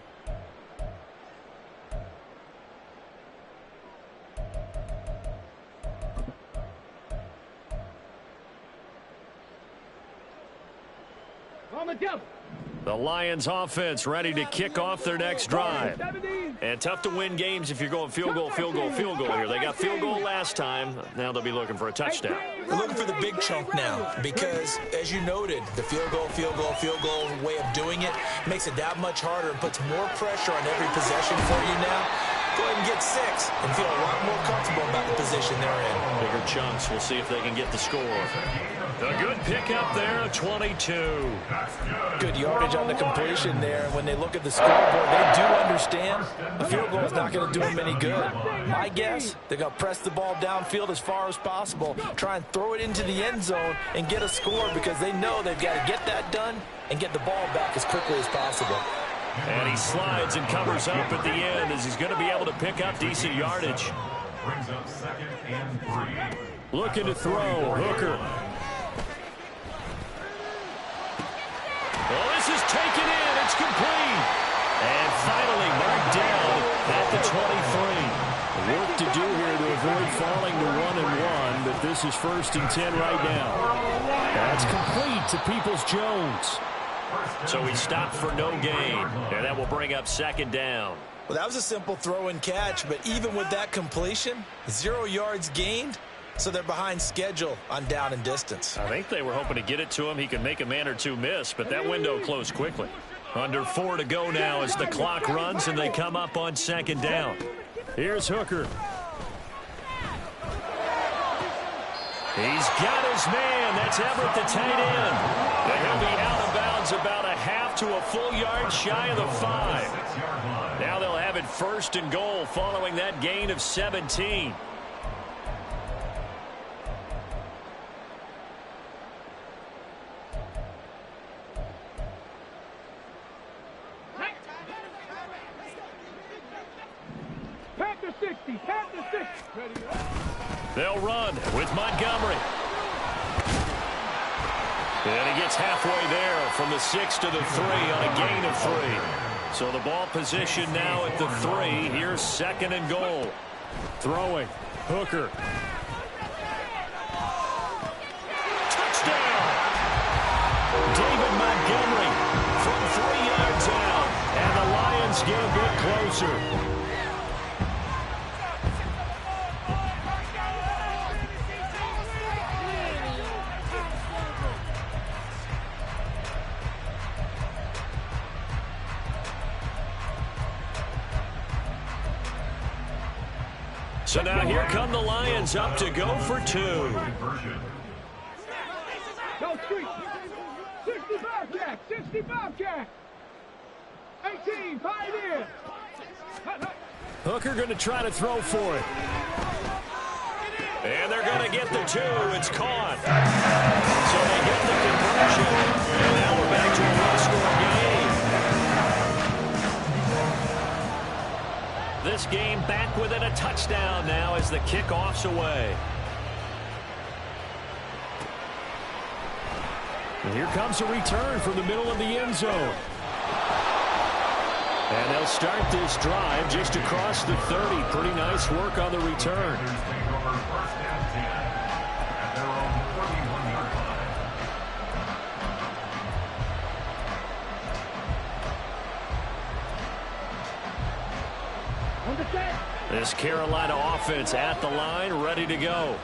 On the jump. The Lions offense ready to kick off their next drive. And tough to win games if you're going field goal, field goal, field goal here. They got field goal last time. Now they'll be looking for a touchdown. They're looking for the big chunk now because, as you noted, the field goal way of doing it makes it that much harder and puts more pressure on every possession for you now. Go ahead and get 6 and feel a lot more comfortable about the position they're in. Bigger chunks. We'll see if they can get the score. A good pickup there, 22. Good yardage on the completion there. When they look at the scoreboard, they do understand the field goal is not going to do them any good. My guess, they're going to press the ball downfield as far as possible, try and throw it into the end zone and get a score because they know they've got to get that done and get the ball back as quickly as possible. And he slides and covers up at the end as he's going to be able to pick up decent yardage. Brings up 2nd and 3. Looking to throw, Hooker. Well, this is taken in. It's complete. And finally marked down at the 23. Work to do here to avoid falling to 1-1, but this is 1st and 10 right now. That's complete to Peoples-Jones. So he stopped for no gain, and that will bring up 2nd down. Well, that was a simple throw and catch, but even with that completion, 0 yards gained, so they're behind schedule on down and distance. I think they were hoping to get it to him. He could make a man or two miss, but that window closed quickly. Under 4 to go now as the clock runs and they come up on 2nd down. Here's Hooker. He's got his man. That's Everett, the tight end. And he'll be out of bounds about a half to a full yard shy of the 5. Now they'll have it 1st and goal following that gain of 17. Panther 60, Panther 60. They'll run with Montgomery. And he gets halfway there from the 6 to the 3 on a gain of 3. So the ball position now at the 3. Here's 2nd and goal. Throwing. Hooker. Touchdown! David Montgomery from 3 yards out. And the Lions get a bit closer. So now here come the Lions up to go for 2. Go street. 65 jack, 65 jack. 18, pioneer. Hooker going to try to throw for it. And they're going to get the 2. It's caught. So they get the conversion. And now we're back to a one-score game. This game back within a touchdown now as the kickoff's away. And here comes a return from the middle of the end zone. And they'll start this drive just across the 30. Pretty nice work on the return. This Carolina offense at the line, ready to go.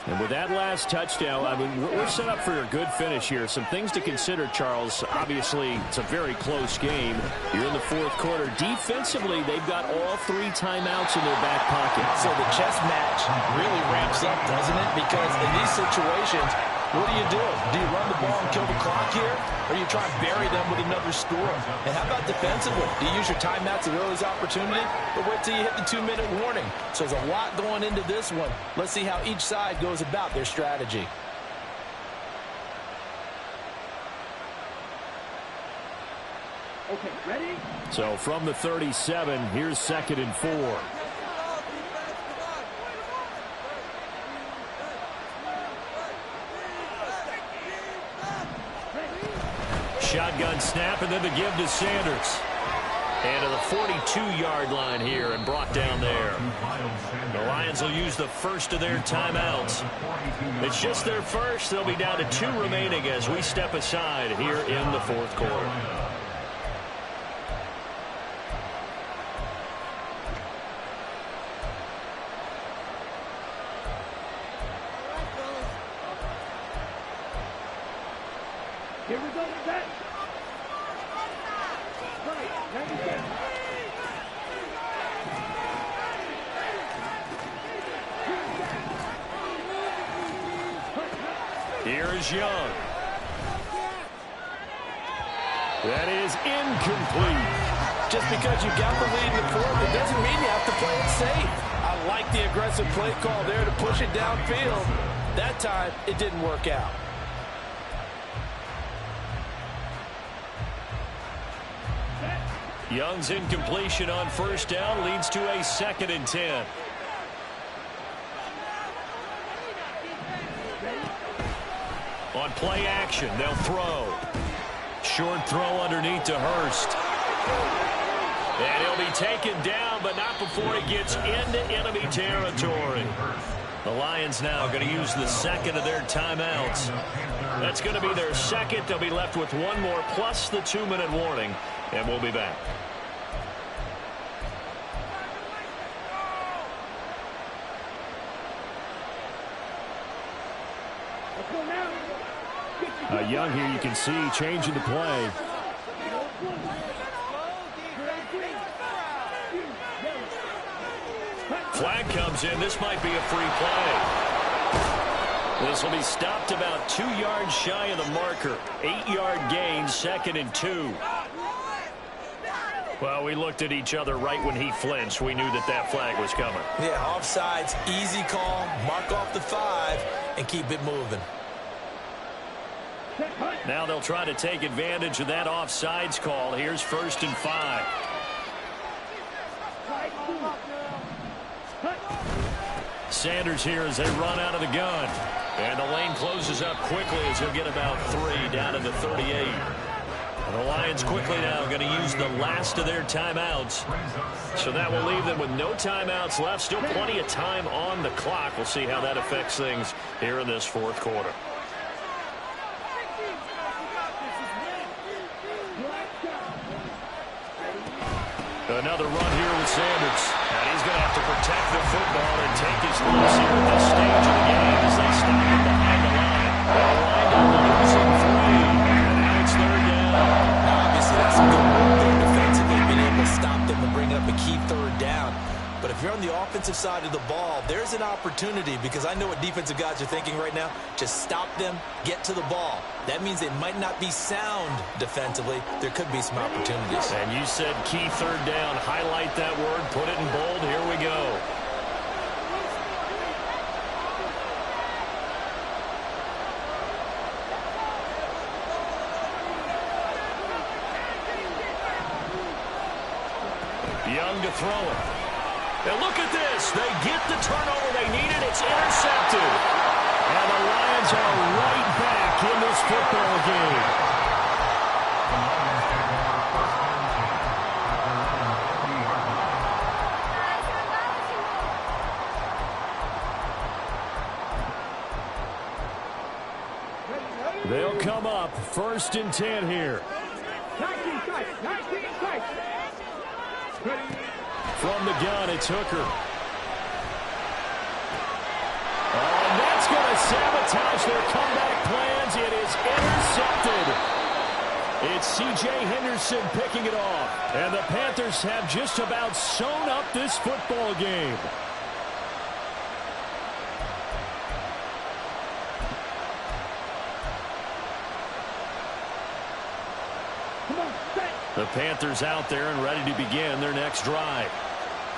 And with that last touchdown, I mean, we're set up for a good finish here. Some things to consider, Charles. Obviously, it's a very close game. You're in the 4th quarter. Defensively, they've got all 3 timeouts in their back pocket. So the chess match really ramps up, doesn't it? Because in these situations, what do? Do you run the ball and kill the clock here? Or do you try and bury them with another score? And how about defensively? Do you use your timeouts at earliest opportunity? Or wait till you hit the 2-minute warning? So there's a lot going into this one. Let's see how each side goes about their strategy. Okay, ready? So from the 37, here's 2nd and 4. Shotgun snap and then the give to Sanders. And to the 42-yard line here and brought down there. The Lions will use the first of their timeouts. It's just their first. They'll be down to 2 remaining as we step aside here in the 4th quarter. Here we go with that. Right, 97. Here is Young. That is incomplete. Just because you got the lead in the 4th, it doesn't mean you have to play it safe. I like the aggressive play call there to push it downfield. That time, it didn't work out. Young's incompletion on 1st down leads to a 2nd and 10. On play action, they'll throw. Short throw underneath to Hurst. And he'll be taken down, but not before he gets into enemy territory. The Lions now going to use the second of their timeouts. That's going to be their second. They'll be left with one more plus the 2-minute warning, and we'll be back. Young here, you can see, changing the play. Flag comes in. This might be a free play. This will be stopped about 2 yards shy of the marker. 8-yard gain, 2nd and 2. Well, we looked at each other right when he flinched. We knew that that flag was coming. Yeah, offsides, easy call. Mark off the 5 and keep it moving. Now they'll try to take advantage of that offsides call. Here's 1st and 5. Sanders here as they run out of the gun. And the lane closes up quickly as he'll get about 3 down to the 38. And the Lions quickly now going to use the last of their timeouts. So that will leave them with no timeouts left. Still plenty of time on the clock. We'll see how that affects things here in this 4th quarter. Another run here with Sanders. And he's going to have to protect the football and take his loss here at this stage of the game as they stop him behind the line. They'll wind up losing 3. And now it's 3rd down. Obviously, that's some good work there defensively, being able to stop them and bring up a key 3rd down. But if you're on the offensive side of the ball, there's an opportunity, because I know what defensive guys are thinking right now. Just stop them, get to the ball. That means they might not be sound defensively. There could be some opportunities. And you said key 3rd down. Highlight that word. Put it in bold. Here we go. Young to throw it. And look at this. They get the turnover they needed. It's intercepted. And the Lions are right back in this football game. They'll come up 1st and 10 here. 19 tight. From the gun, it's Hooker. Oh, and that's going to sabotage their comeback plans. It is intercepted. It's C.J. Henderson picking it off. And the Panthers have just about sewn up this football game. The Panthers out there and ready to begin their next drive.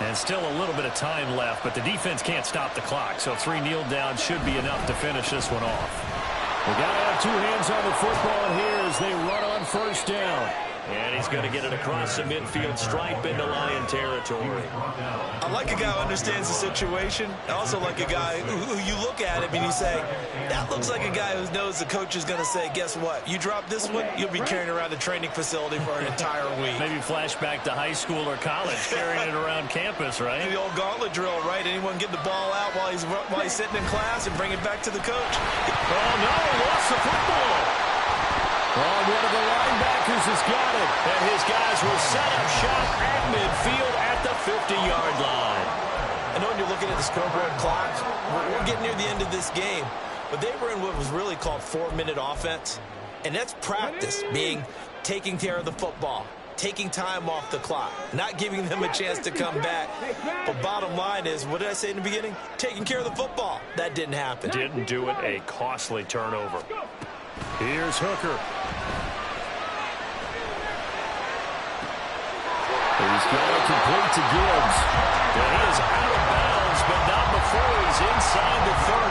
And still a little bit of time left, but the defense can't stop the clock. So 3 kneel down should be enough to finish this one off. We got to have 2 hands on the football here as they run on 1st down. And he's going to get it across the midfield stripe into Lion territory. I like a guy who understands the situation. I also like a guy who you look at him and you say, that looks like a guy who knows the coach is going to say, guess what? You drop this one, you'll be carrying around a training facility for an entire week. Maybe flashback to high school or college, carrying it around campus, right? The old gauntlet drill, right? Anyone get the ball out while he's sitting in class and bring it back to the coach. Oh, no, he lost the football. Oh, one of the linebackers has got it. And his guys will set up shop at midfield at the 50-yard line. I know when you're looking at the scoreboard clock, we're getting near the end of this game. But they were in what was really called 4-minute offense. And that's practice, being taking care of the football, taking time off the clock, not giving them a chance to come back. But bottom line is, what did I say in the beginning? Taking care of the football. That didn't happen. Didn't do it. A costly turnover. Here's Hooker. He's got it complete to Gibbs. And he is out of bounds, but not before he's inside the 30.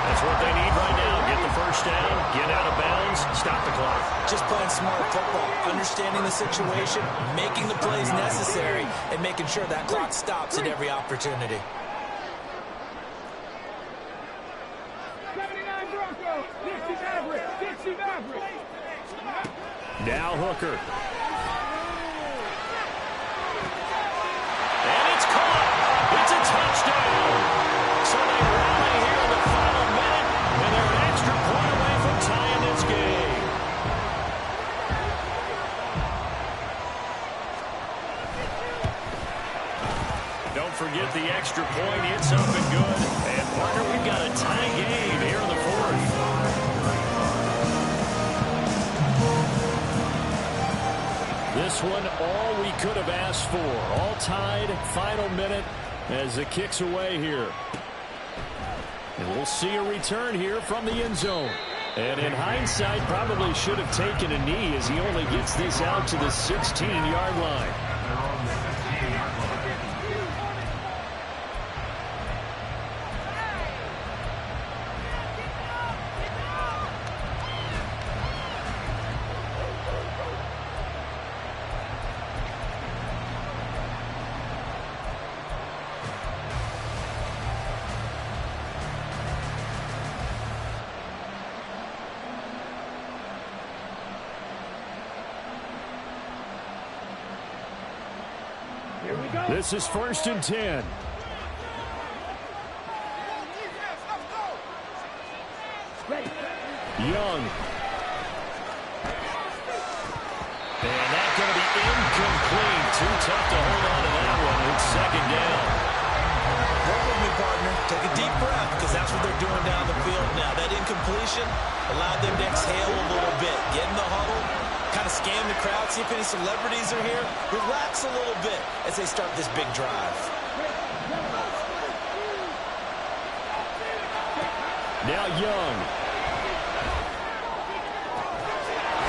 That's what they need right now. Get the 1st down, get out of bounds, stop the clock. Just playing smart football, understanding the situation, making the plays necessary, and making sure that clock stops at every opportunity. 79 Broncos. Dixie Maverick. Now Hooker. extra point. It's up and good. And, partner, we've got a tie game here in the fourth. This one, all we could have asked for. All tied, final minute as it kicks away here. And we'll see a return here from the end zone. And in hindsight, probably should have taken a knee as he only gets this out to the 16-yard line. This is 1st and 10. Young. And that's going to be incomplete. Too tough to hold on to that one. It's 2nd down. Work with me, partner. Take a deep breath because that's what they're doing down the field now. That incompletion allowed them to exhale a little bit. Get in the huddle. Kind of scan the crowd, see if any celebrities are here. Relax a little bit as they start this big drive. Now Young.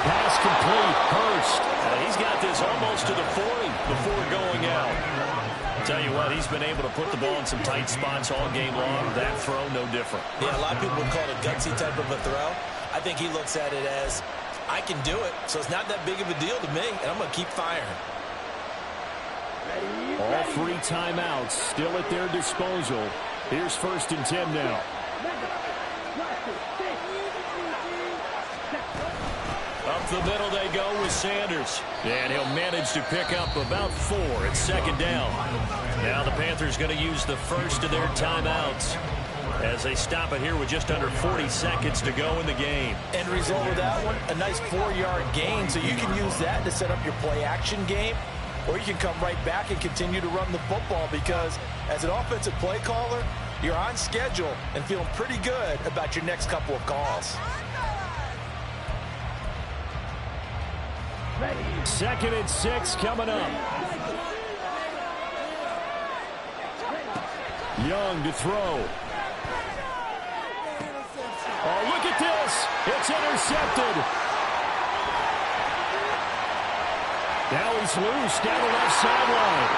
Pass complete. Hurst. He's got this almost to the 40 before going out. I'll tell you what, he's been able to put the ball in some tight spots all game long. That throw, no different. Yeah, a lot of people would call it a gutsy type of a throw. I think he looks at it as, I can do it, so it's not that big of a deal to me, and I'm going to keep firing. All 3 timeouts still at their disposal. Here's 1st and 10 now. Up the middle they go with Sanders. And he'll manage to pick up about 4 at 2nd down. Now the Panthers going to use the first of their timeouts as they stop it here with just under 40 seconds to go in the game. End result of that one, a nice 4-yard gain, so you can use that to set up your play-action game, or you can come right back and continue to run the football because as an offensive play caller, you're on schedule and feeling pretty good about your next couple of calls. 2nd and 6 coming up. Young to throw. Oh, look at this. It's intercepted. Now he's loose down the left sideline.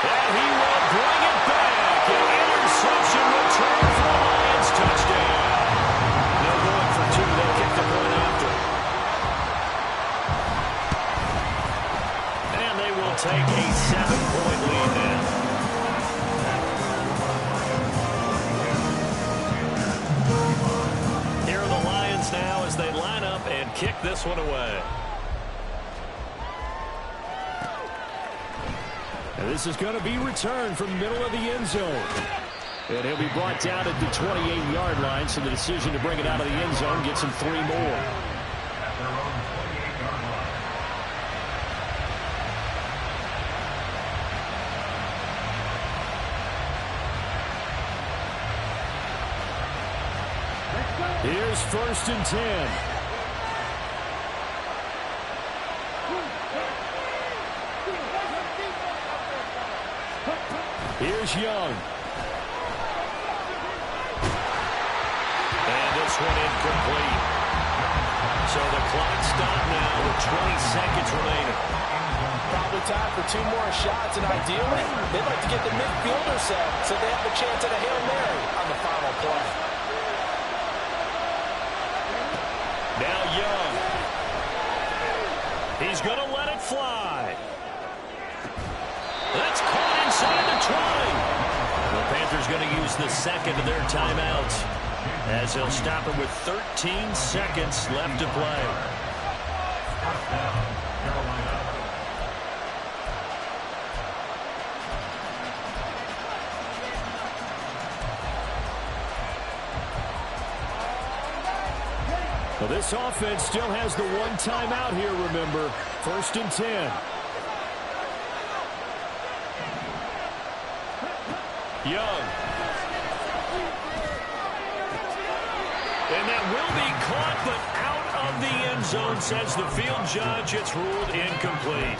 And he will bring it back. An interception return for the Lions. Touchdown. They're going for 2. They'll kick the point after. And they will take a 7-point lead now. Now as they line up and kick this one away. And this is going to be returned from the middle of the end zone. And he'll be brought down at the 28-yard line, so the decision to bring it out of the end zone gets him 3 more. Here's 1st and 10. Here's Young. And this one incomplete. So the clock stopped now with 20 seconds remaining. Probably time for 2 more shots, and ideally, they'd like to get the midfielder set so they have a chance at a Hail Mary on the final play. Now Young. He's going to let it fly. That's caught inside the 20. The Panthers going to use the second of their timeouts as they'll stop it with 13 seconds left to play. Well, this offense still has the 1 timeout here, remember. 1st and 10. Young. And that will be caught, but out of the end zone, says the field judge. It's ruled incomplete.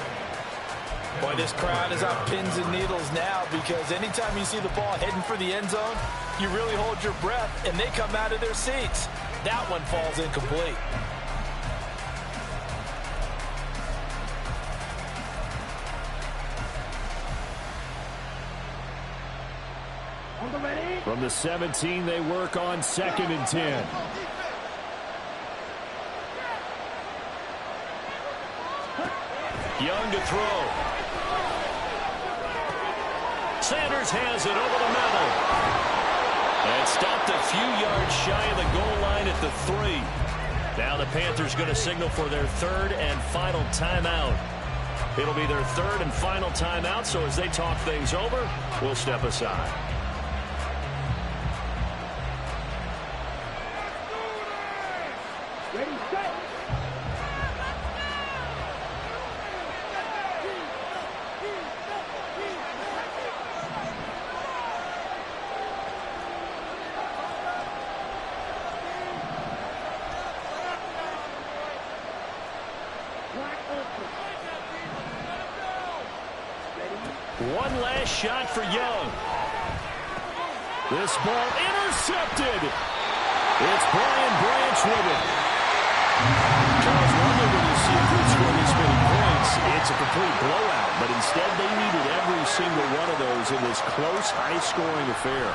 Boy, this crowd is on pins and needles now, because anytime you see the ball heading for the end zone, you really hold your breath, and they come out of their seats. That one falls incomplete. From the 17, they work on 2nd and 10. Young to throw. Sanders has it over the middle. And stopped a few yards shy of the goal line at the 3. Now the Panthers going to signal for their 3rd and final timeout. It'll be their 3rd and final timeout, so as they talk things over, we'll step aside. Ready, set. One last shot for Young. This ball intercepted. It's Brian Branch with it. Charles, normally when you see a group score this many points, it's a complete blowout. But instead, they needed every single one of those in this close, high-scoring affair.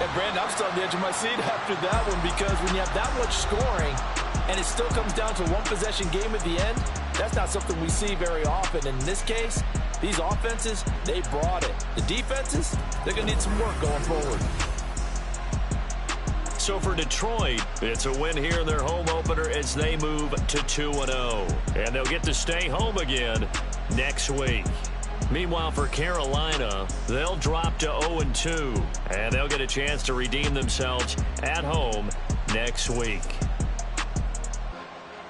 And, Brandon, I'm still on the edge of my seat after that one, because when you have that much scoring and it still comes down to a one-possession game at the end, that's not something we see very often. In this case, these offenses, they brought it. The defenses, they're going to need some work going forward. So for Detroit, it's a win here in their home opener as they move to 2-0. And they'll get to stay home again next week. Meanwhile, for Carolina, they'll drop to 0-2. And they'll get a chance to redeem themselves at home next week.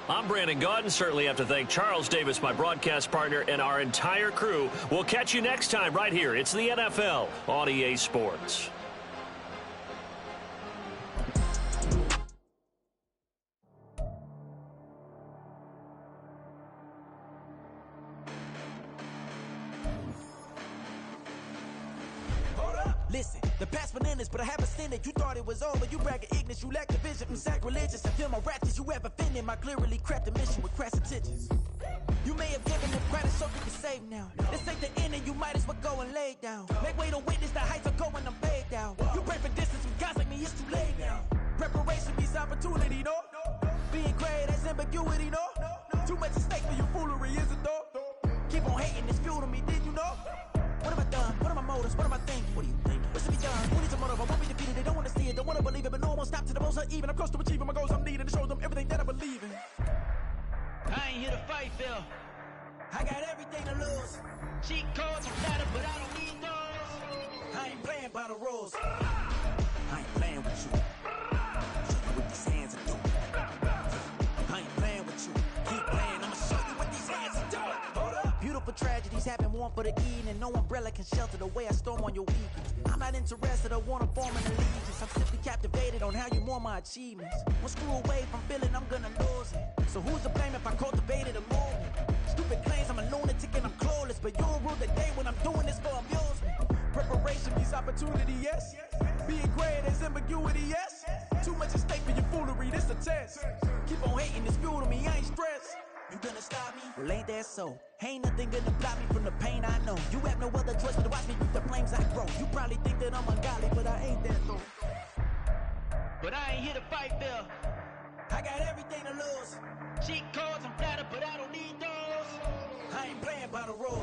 I'm Brandon Gaudin. Certainly have to thank Charles Davis, my broadcast partner, and our entire crew. We'll catch you next time right here. It's the NFL on EA Sports. Listen, the past bananas, but I haven't seen it. You thought it was over. You bragging ignorance. You lack the vision from sacrilegious. I feel my raptors. You have offended my clearly crafted mission with crass intentions. You may have given them credit so you can save now. This ain't the end and you might as well go and lay down. Make way to witness the heights are going, I'm paid down. You pray for distance with guys like me, it's too late now. Preparation means opportunity, no? Being great as ambiguity, no? Too much at stake for your foolery, is it though? Keep on hating, it's fuel to me, did you know? What have I done? What are my motives? What am I thinking? What do you think? What's to be done? Who needs a motive? I won't be defeated. They don't want to see it. Don't want to believe it. But no one won't stop to the most uneven. I'm close to achieving my goals. I'm needing to show them everything that I believe in. I ain't here to fight, Phil. I got everything to lose. Cheat codes and data, but I don't need those. I ain't playing by the rules. I ain't playing with you. Show you what these hands are doing. I ain't playing with you. Keep playing. I'ma show you what these hands are doing. Hold up. Beautiful tragedies happen, one for the evening. No umbrella can shelter the way I storm on your weekend. I'm not interested, I wanna form an allegiance. I'm simply captivated on how you mourn my achievements. One screw away from feeling I'm gonna lose it. So who's to blame if I cultivated a movement? Stupid claims I'm a lunatic and I'm clueless, but you'll rule the day when I'm doing this for amusement. Preparation means opportunity, yes. Being great is ambiguity, yes. Too much at stake for your foolery, this a test. Keep on hating, it's fuel to me, I ain't stressed. You gonna stop me? Well, ain't that so? Ain't nothing gonna block me from the pain I know. You have no other choice but to watch me reap the flames I grow. You probably think that I'm ungodly, but I ain't that though. But I ain't here to fight, Bill. I got everything to lose. Cheat codes, I'm flattered, but I don't need those. I ain't playing by the rules.